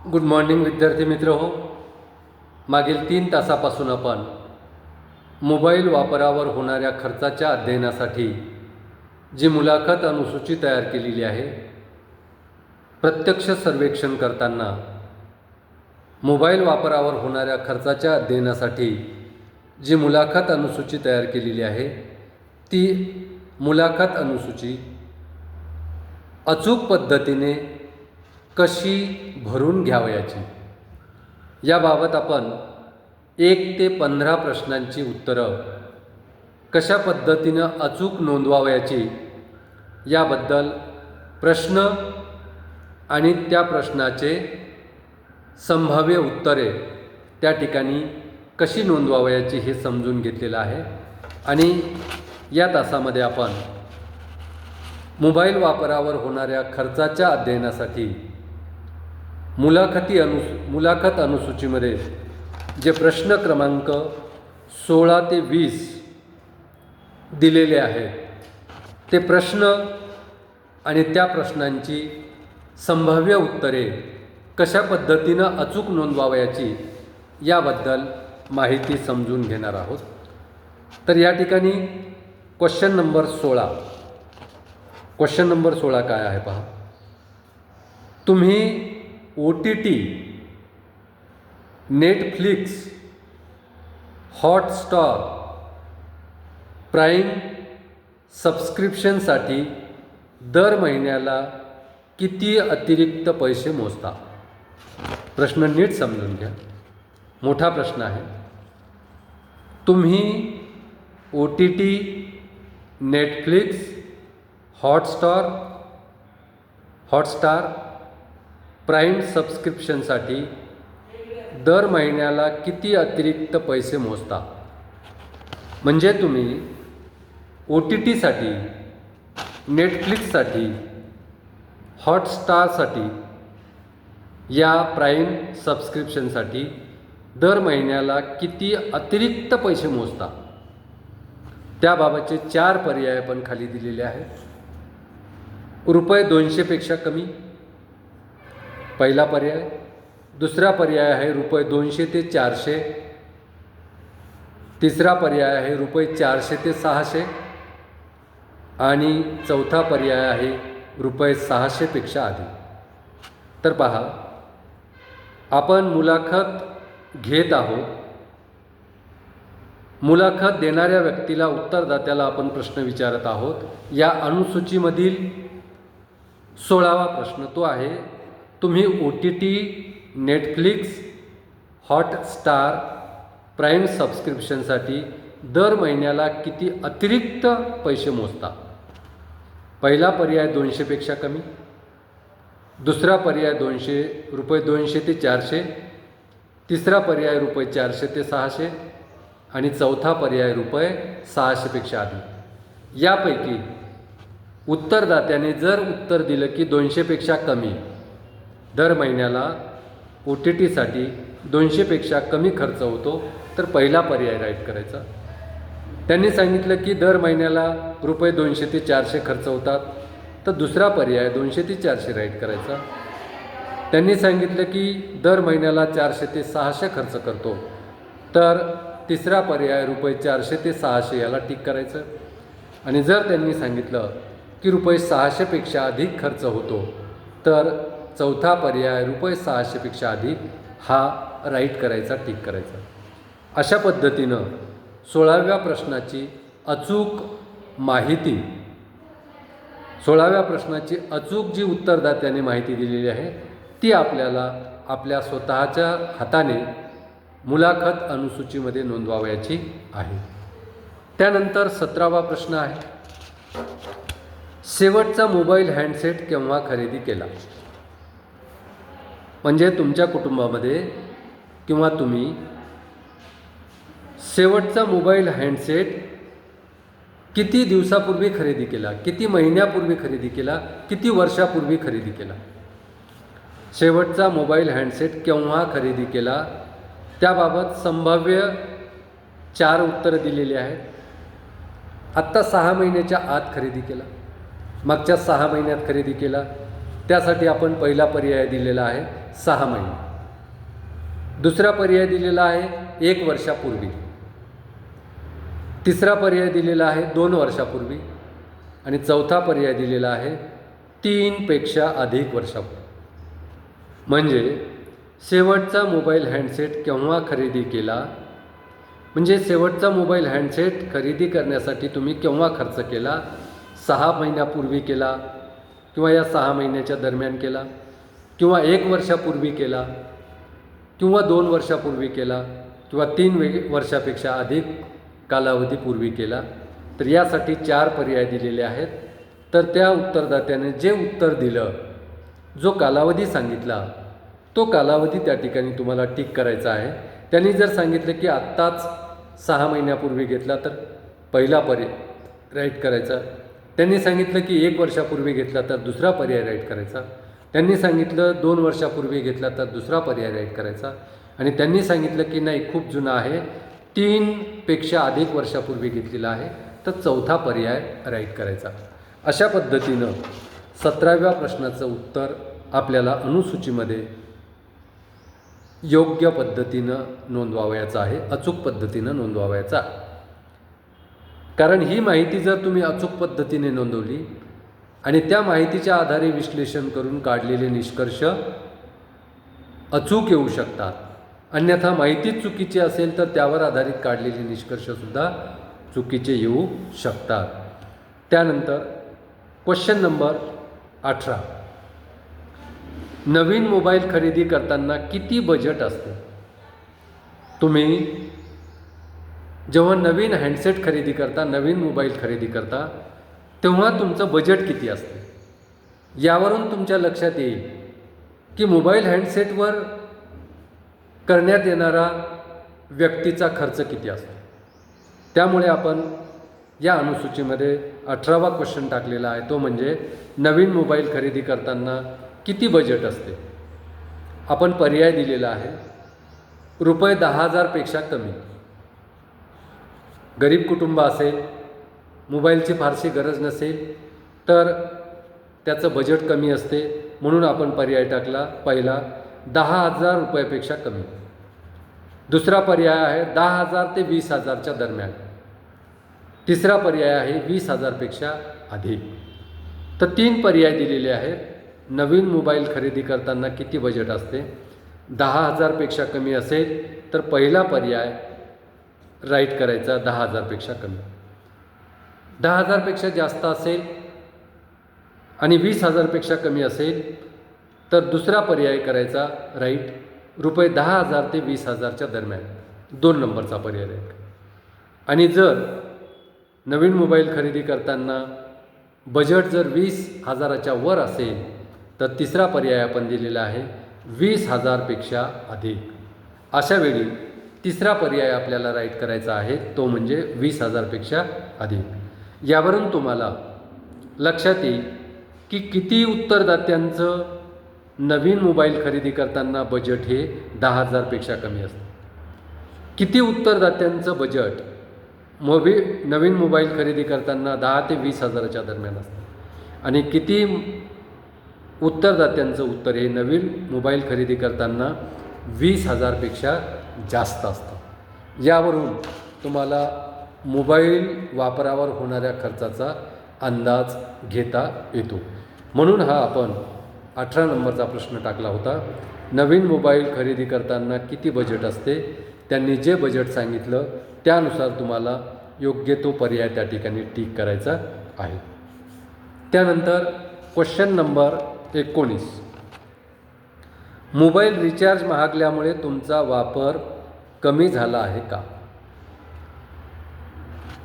Good morning विद्यार्थी मित्र हो. मागील 3 तासापासून आपण मोबाईल वापरावर होणाऱ्या खर्चाच्या अध्ययनासाठी जी मुलाखत अनुसूची तयार केलेली आहे, प्रत्यक्ष सर्वेक्षण करताना मोबाईल वापरावर होणाऱ्या खर्चाच्या अध्ययनासाठी जी मुलाखत अनुसूची तयार केलेली आहे, ती मुलाखत अनुसूची अचूक पद्धतीने कशी भरून घ्यावयाची याबाबत आपण 1 ते 15 प्रश्नांची उत्तरं कशा पद्धतीनं अचूक नोंदवावयाची याबद्दल प्रश्न आणि त्या प्रश्नाचे संभाव्य उत्तरे त्या ठिकाणी कशी नोंदवावयाची हे समजून घेतलेलं आहे. आणि या तासामध्ये आपण मोबाईल वापरावर होणाऱ्या खर्चाच्या अध्ययनासाठी मुलाखत अनुसूचीमध्ये जे प्रश्न क्रमांक 16 ते 20 दिलेले आहेत, ते प्रश्न आणि त्या प्रश्नांची संभाव्य उत्तरे कशा पद्धतीनं अचूक नोंदवावयाची याबद्दल माहिती समजून घेणार आहोत. तर या ठिकाणी क्वेश्चन नंबर 16 काय आहे पहा. तुम्ही OTT, नेटफ्लिक्स, हॉटस्टार, प्राईम सबस्क्रिप्शनसाठी दर महिन्याला किती अतिरिक्त पैसे मोजता? प्रश्न नीट समजून घ्या, मोठा प्रश्न आहे. तुम्ही OTT, नेटफ्लिक्स, हॉटस्टार, प्राईम सबस्क्रिप्शनसाठी दर महिन्याला किती अतिरिक्त पैसे मोजता? म्हणजे तुम्ही OTTसाठी, नेटफ्लिक्ससाठी, हॉटस्टारसाठी या प्राईम सबस्क्रिप्शनसाठी दर महिन्याला किती अतिरिक्त पैसे मोजता? त्याबाबतचे 4 पर्याय पण खाली दिलेले आहेत. ₹200पेक्षा कमी पहिला पर्याय. दुसरा पर्याय आहे ₹200 ते 400. तिसरा पर्याय आहे ₹400 ते 600. आणि चौथा पर्याय आहे ₹600पेक्षा अधिक. तर पहा, आपण मुलाखत घेत आहोत. मुलाखत देणाऱ्या व्यक्तीला, उत्तरदात्याला आपण प्रश्न विचारत आहोत. या अनुसूचीमधील 16वा प्रश्न तो आहे, तुम्ही OTT, नेटफ्लिक्स, हॉटस्टार, प्राईम सबस्क्रिप्शनसाठी दर महिन्याला किती अतिरिक्त पैसे मोजता? पहिला पर्याय 200पेक्षा कमी. दुसरा पर्याय ₹200 ते 400. तिसरा पर्याय ₹400 ते 600. आणि चौथा पर्याय ₹600पेक्षा अधिक. यापैकी उत्तरदात्याने जर उत्तर दिलं की 200पेक्षा कमी, दर महिन्याला OTTसाठी 200पेक्षा कमी खर्च होतो, तर पहिला पर्याय राईट करायचा. त्यांनी सांगितलं की दर महिन्याला ₹200 ते 400 खर्च होतात, तर दुसरा पर्याय 200 ते 400 राईट करायचा. त्यांनी सांगितलं की दर महिन्याला 400 ते 600 खर्च करतो, तर तिसरा पर्याय ₹400 ते 600 याला टिक करायचं. आणि जर त्यांनी सांगितलं की ₹600पेक्षा अधिक खर्च होतो, तर चौथा पर्याय ₹600पेक्षा अधिक हा राईट करायचा, टिक करायचा. अशा पद्धतीनं 16व्या प्रश्नाची अचूक माहिती, 16व्या प्रश्नाची अचूक जी उत्तरदात्याने माहिती दिलेली आहे, ती आपल्याला आपल्या स्वतःच्या हाताने मुलाखत अनुसूचीमध्ये नोंदवावयाची आहे. त्यानंतर 17वा प्रश्न आहे, शेवटचा मोबाईल हँडसेट केव्हा खरेदी केला? म्हणजे तुमच्या कुटुंबामध्ये किंवा तुम्ही शेवटचा मोबाईल हँडसेट किती दिवसापूर्वी खरेदी केला, किती महिन्यापूर्वी खरेदी केला, किती वर्षापूर्वी खरेदी केला? शेवटचा मोबाईल हँडसेट केव्हा खरेदी केला, त्याबाबत संभाव्य 4 उत्तरं दिलेली आहेत. आत्ता 6 महिन्याच्या आत खरेदी केला, मागच्या 6 महिन्यात खरेदी केला, त्यासाठी आपण पहिला पर्याय दिलेला आहे 6 महिने, दुसरा पर्याय दिलेला आहे 1 वर्षापूर्वी, तिसरा पर्याय दिलेला आहे 2 वर्षापूर्वी आणि चौथा पर्याय दिलेला आहे 3 पेक्षा अधिक वर्षापूर्वी. म्हणजे शेवटचा मोबाईल हँडसेट केव्हा खरेदी केला, म्हणजे शेवटचा मोबाईल हँडसेट खरेदी करण्यासाठी तुम्ही केव्हा खर्च केला, 6 महिन्यापूर्वी केला किंवा या 6 महिन्याच्या दरम्यान केला किंवा 1 वर्षापूर्वी केला किंवा 2 वर्षापूर्वी केला किंवा 3 वर्षापेक्षा अधिक कालावधीपूर्वी केला. तर यासाठी 4 पर्याय दिलेले आहेत. तर त्या उत्तरदात्याने जे उत्तर दिलं, जो कालावधी सांगितला, तो कालावधी त्या ठिकाणी तुम्हाला टिक करायचा आहे. त्यांनी जर सांगितलं की आत्ताच 6 महिन्यापूर्वी घेतला तर पहिला पर्याय राईट करायचा. त्यांनी सांगितलं की 1 वर्षापूर्वी घेतला तर दुसरा पर्याय राईट करायचा. त्यांनी सांगितलं 2 वर्षापूर्वी घेतला तर दुसरा पर्याय राईट करायचा. आणि त्यांनी सांगितलं की नाही खूप जुना आहे, 3 पेक्षा अधिक वर्षापूर्वी घेतलेला आहे, तर चौथा पर्याय राईट करायचा. अशा पद्धतीनं 17व्या प्रश्नाचं उत्तर आपल्याला अनुसूचीमध्ये योग्य पद्धतीनं नोंदवावयाचं आहे, अचूक पद्धतीनं नोंदवावयाचं आहे. कारण ही माहिती जर तुम्ही अचूक पद्धतीने नोंदवली आणि त्या माहितीच्या आधारे विश्लेषण करून काढलेले निष्कर्ष अचूक येऊ शकतात. अन्यथा माहितीच चुकीची असेल तर त्यावर आधारित काढलेले निष्कर्षसुद्धा चुकीचे येऊ शकतात. त्यानंतर क्वेश्चन नंबर 18, नवीन मोबाईल खरेदी करताना किती बजेट असते? तुम्ही जेव्हा नवीन हँडसेट खरेदी करता, नवीन मोबाईल खरेदी करता, तेव्हा तुमचं बजेट किती असते? यावरून तुमच्या लक्षात येईल की मोबाईल हँडसेटवर करण्यात येणारा व्यक्तीचा खर्च किती असतो. त्यामुळे आपण या अनुसूचीमध्ये 18वा क्वेश्चन टाकलेला आहे, तो म्हणजे नवीन मोबाईल खरेदी करताना किती बजेट असते. आपण पर्याय दिलेला आहे रुपये 10,000पेक्षा कमी. गरीब कुटुंब असेल, मोबाईलची फारशी गरज नसेल, तर त्याचं बजेट कमी असते, म्हणून आपण पर्याय टाकला पहिला 10,000 रुपयापेक्षा कमी. दुसरा पर्याय आहे 10,000 ते 20,000च्या दरम्यान. तिसरा पर्याय आहे 20,000पेक्षा अधिक. तर 3 पर्याय दिलेले आहेत. नवीन मोबाईल खरेदी करताना किती बजेट असते? 10,000पेक्षा कमी असेल तर पहिला पर्याय राईट करायचा, 10,000पेक्षा कमी. 10,000पेक्षा जास्त असेल आणि 20,000पेक्षा कमी असेल तर दुसरा पर्याय करायचा राईट, रुपये 10,000 ते 20,000च्या दरम्यान, 2 नंबरचा पर्याय राईट. आणि जर नवीन मोबाईल खरेदी करताना बजेट जर 20,000च्या वर असेल तर तिसरा पर्याय आपण दिलेला आहे 20,000पेक्षा अधिक. अशा वेळी तिसरा पर्याय आपल्याला राईट करायचा आहे, तो म्हणजे 20,000पेक्षा अधिक. यावरून तुम्हाला लक्षात येईल की किती उत्तरदात्यांचं नवीन मोबाईल खरेदी करताना बजेट हे 10,000पेक्षा कमी असतं. किती उत्तरदात्यांचं बजेट नवीन मोबाईल खरेदी करताना 10 ते 20,000च्या दरम्यान असतं आणि किती उत्तरदात्यांचं उत्तर हे नवीन मोबाईल खरेदी करताना 20,000पेक्षा जास्त असतं. यावरून तुम्हाला मोबाईल वापरावर होणाऱ्या खर्चाचा अंदाज घेता येतो. म्हणून हा आपण 18 नंबरचा प्रश्न टाकला होता. नवीन मोबाईल खरेदी करताना किती बजेट असते? त्यांनी जे बजेट सांगितलं त्यानुसार तुम्हाला योग्य तो पर्याय त्या ठिकाणी टिक करायचा आहे. त्यानंतर क्वेश्चन नंबर 19, मोबाईल रिचार्ज महागल्यामुळे तुमचा वापर कमी झाला आहे का?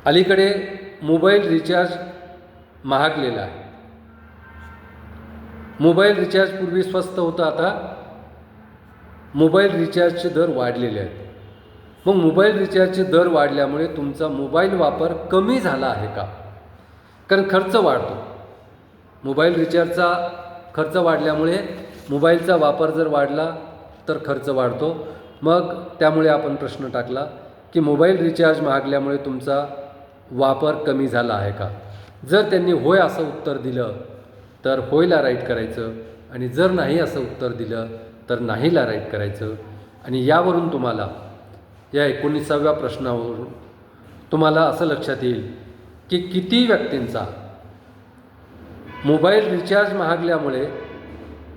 अलीकडे मोबाईल रिचार्ज महागलेला आहे. मोबाईल रिचार्ज पूर्वी स्वस्त होता, आता मोबाईल रिचार्जचे दर वाढलेले आहेत. मग मोबाईल रिचार्जचे दर वाढल्यामुळे तुमचा मोबाईल वापर कमी झाला आहे का? कारण खर्च वाढतो. मोबाईल रिचार्जचा खर्च वाढल्यामुळे मोबाईलचा वापर जर वाढला तर खर्च वाढतो. मग त्यामुळे आपण प्रश्न टाकला की मोबाईल रिचार्ज महागल्यामुळे तुमचा वापर कमी झाला आहे का? जर त्यांनी होय असं उत्तर दिलं तर होयला राईट करायचं आणि जर नाही असं उत्तर दिलं तर नाहीला राईट करायचं. आणि यावरून तुम्हाला या 19व्या प्रश्नावरून तुम्हाला असं लक्षात येईल की किती व्यक्तींचा मोबाईल रिचार्ज महागल्यामुळे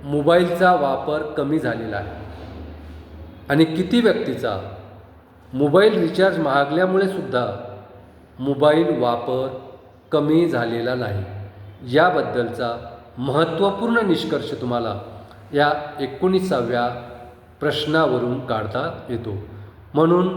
मोबाईलचा वापर कमी झालेला आहे आणि किती व्यक्तीचा मोबाईल रिचार्ज महागल्यामुळे सुद्धा मोबाईल वापर कमी झालेला नाही. याबद्दलचा महत्त्वपूर्ण निष्कर्ष तुम्हाला या 19व्या प्रश्नावरून काढता येतो. म्हणून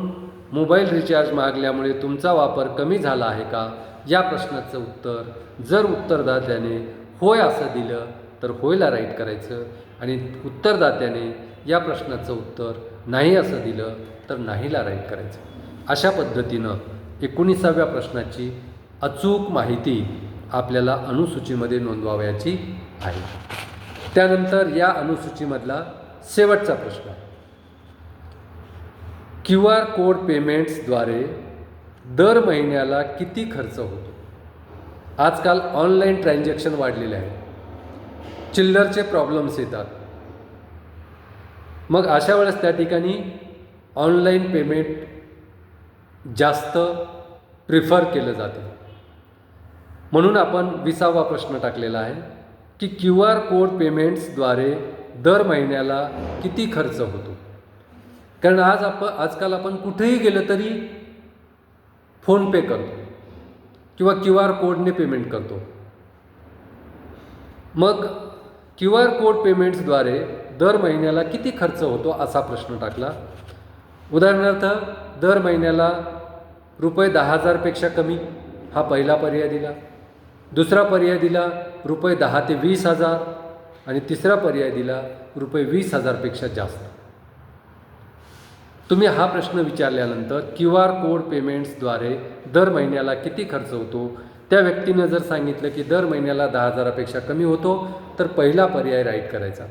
मोबाईल रिचार्ज महागल्यामुळे तुमचा वापर कमी झाला आहे का या प्रश्नाचं उत्तर जर उत्तरदात्याने होय असं दिलं तर होयला राईट करायचं आणि उत्तरदात्याने या प्रश्नाचं उत्तर नाही असं दिलं तर नाहीला राईट करायचं. अशा पद्धतीनं 19व्या प्रश्नाची अचूक माहिती आपल्याला अनुसूचीमध्ये नोंदवावयाची आहे. त्यानंतर या अनुसूचीमधला शेवटचा प्रश्न, QR कोड पेमेंट्सद्वारे दर महिन्याला किती खर्च होतो. आजकाल ऑनलाईन ट्रान्झॅक्शन वाढलेले आहे, चिल्लरचे प्रॉब्लेम्स येतात. मग अशा वेळेस त्या ठिकाणी ऑनलाईन पेमेंट जास्त प्रिफर केलं जाते. म्हणून आपण 20वा प्रश्न टाकलेला आहे की QR कोड पेमेंट्सद्वारे दर महिन्याला किती खर्च होतो. कारण आजकाल आपण कुठेही गेलं तरी फोनपे करतो किंवा QR कोडने पेमेंट करतो. मग QR कोड पेमेंट्सद्वारे दर महिन्याला किती खर्च होतो असा प्रश्न टाकला. उदाहरणार्थ दर महिन्याला ₹10,000पेक्षा कमी हा पहिला पर्याय दिला. दुसरा पर्याय दिला ₹10,000 ते 20,000 आणि तिसरा पर्याय दिला ₹20,000पेक्षा जास्त. तुम्ही हा प्रश्न विचारल्यानंतर QR कोड पेमेंट्सद्वारे दर महिन्याला किती खर्च होतो, त्या व्यक्तीनं जर सांगितलं की दर महिन्याला 10,000पेक्षा कमी होतो तर पहिला पर्याय राईट करायचा.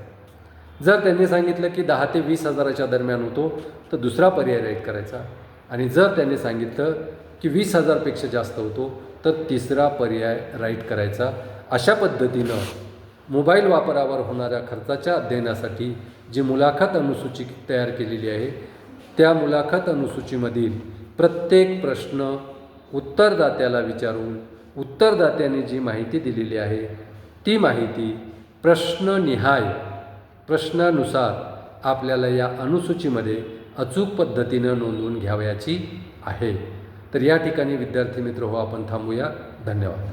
जर त्यांनी सांगितलं की 10 ते 20,000च्या दरम्यान होतो तर दुसरा पर्याय राईट करायचा. आणि जर त्यांनी सांगितलं की 20,000पेक्षा जास्त होतो तर तिसरा पर्याय राईट करायचा. अशा पद्धतीनं मोबाईल वापरावर होणाऱ्या खर्चाच्या अध्ययनासाठी जी मुलाखत अनुसूची तयार केलेली आहे त्या मुलाखत अनुसूचीमधील प्रत्येक प्रश्न उत्तरदात्याला विचारून उत्तरदात्याने जी माहिती दिलेली आहे ती माहिती प्रश्ननिहाय प्रश्नानुसार आपल्याला या अनुसूचीमध्ये अचूक पद्धतीनं नोंदवून घ्यावयाची आहे. तर या ठिकाणी विद्यार्थी मित्र हो आपण थांबूया. धन्यवाद.